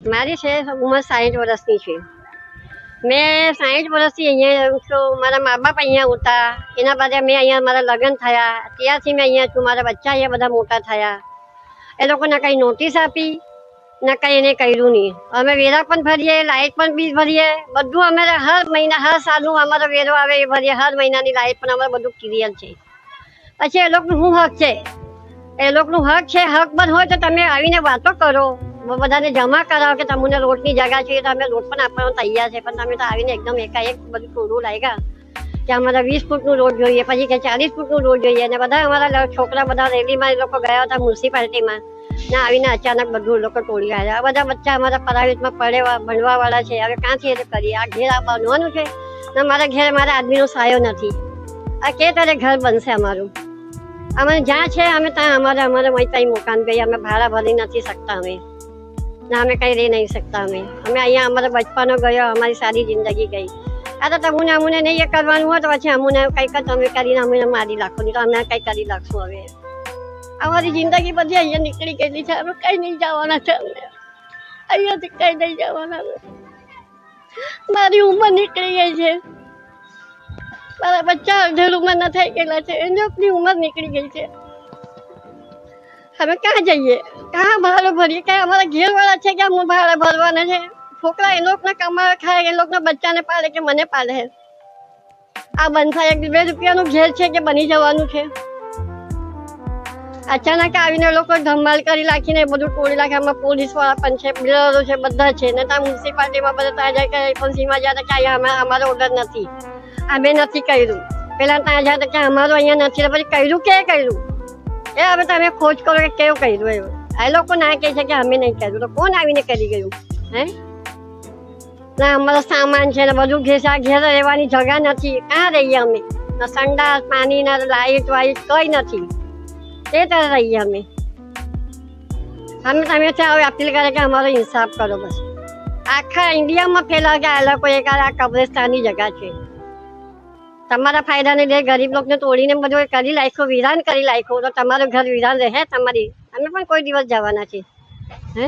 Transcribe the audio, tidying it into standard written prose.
મારી છે ઉંમર 60 વર્ષની છે। મેં 60 વર્ષથી અહીંયા રહું છું। મારા મા બાપ અહીંયા હતા, એના બાદ મેં અહીંયા મારા લગ્ન થયા, ત્યારથી મેં અહીંયા છું। મારા બચ્ચા અહીંયા બધા મોટા થયા। એ લોકોને કંઈ નોટિસ આપી ને કંઈ એને કર્યું નહીં। અમે વેરા પણ ભરીએ, લાઇટ પણ બિલ ભરીએ, બધું અમે હર મહિના હર સાલનું અમારો વેરો આવે એ ભરીએ, હર મહિનાની લાઇટ પણ અમારે બધું ક્લિયર છે। પછી એ લોકોનું શું હક છે? એ લોકોનું હક છે, હક બંધ હોય તો તમે આવીને વાતો કરો, બધાને જમા કરાવો કે તમને રોડની જગ્યા છે તો અમે રોડ પણ આપવાનો તૈયાર છે। પણ તમે તો આવીને એકદમ એકાએક બધું થોડું લાગ્યા કે અમારે 20 ફૂટનું રોડ જોઈએ, પછી કે 40 ફૂટનું રોડ જોઈએ। અને બધા અમારા છોકરા બધા રેલીમાં એ લોકો ગયા હતા મ્યુનિસિપાલિટીમાં ને આવીને અચાનક બધું લોકો તોડી આવ્યા। આ બધા બચ્ચા અમારા પ્રાઇવેટમાં પડેવા ભણવાવાળા છે, હવે ક્યાંથી એ કરીએ? આ ઘેર આ બનવાનું છે ને મારા ઘેર મારા આદમીનો સાયો નથી। આ કે તારે ઘર બનશે અમારું? અમે જ્યાં છે અમે ત્યાં અમારે ત્યાં મકાન ગઈ, અમે ભાડા ભરી નથી શકતા અમે ના, અમે કંઈ રહી નહીં શકતા। અમે અહીંયા અમારા બચપનો ગયો, અમારી સારી જિંદગી ગઈ। આ તો અમને નહીં એ કરવાનું હોય તો પછી અમને કંઈક તમે કરીને અમને મારી નાખો, નહીં તો અમે કંઈ કરી નાખશું। હવે અમારી જિંદગી બધી અહીંયા નીકળી ગયેલી છે, અમે કંઈ નહીં જવાના છે, અમને અહીંયાથી કંઈ નહીં જવાના। મારી ઉંમર નીકળી ગઈ છે, મારા બચ્ચા અડધેર ઉંમરના થઈ ગયેલા છે, એની ઉંમર નીકળી ગઈ છે। અમે ક્યાં જઈએ? ક્યાં ભાડું ભરીએ? ક્યાં અમારા ઘેરવાળા છે કે હું ભાડે ભરવાના છે? છોકરા એ લોકોને કમાવે ખાય, એ લોકોના બચ્ચાને પાડે કે મને પાડે? આ બંધ થાય 1-2 રૂપિયાનું ઘેર છે કે બની જવાનું છે? અચાનક આવીને લોકો ધમાલ કરી નાખીને બધું તોડી નાખે। આમાં પોલીસવાળા પણ છે, બિલ્ડરો છે, બધા છે ને ત્યાં મ્યુનિસિપાલિટીમાં બધા ત્યાં જાય કે એજન્સીમાં જાય કે અહીંયા અમારો ઓર્ડર નથી, અમે નથી કર્યું। પેલા ત્યાં જાય કે અમારું અહીંયા નથી, પછી કર્યું કે કર્યું એ હવે તમે ખોજ કરો કે કેવું કર્યું એવું। આ લોકો ના કહે છે કે અમે નહીં કર્યું, તો કોણ આવીને કરી ગયું? હે ના, અમારો સામાન છે ને બધું ઘેર રહેવાની જગ્યા નથી, ક્યાં રહીએ અમે? ના સંડાસ, પાણી, ના લાઇટ વાઇટ કંઈ નથી, એ तरह रहिए हमें તમે હવે અપીલ કરે કે અમારો ઇન્સાફ કરો। બસ આખા ઇન્ડિયામાં ફેલા કે આ લોકો એક આ કબ્રસ્તાનની જગ્યા છે, તમારા ફાયદાને લીધે ગરીબ લોકોને તોડીને બધું કરી નાખ્યું, વિરાન કરી નાખ્યું, તો તમારું ઘર વિરાન રહે તમારી? અમે પણ કોઈ દિવસ જવાના છે? હે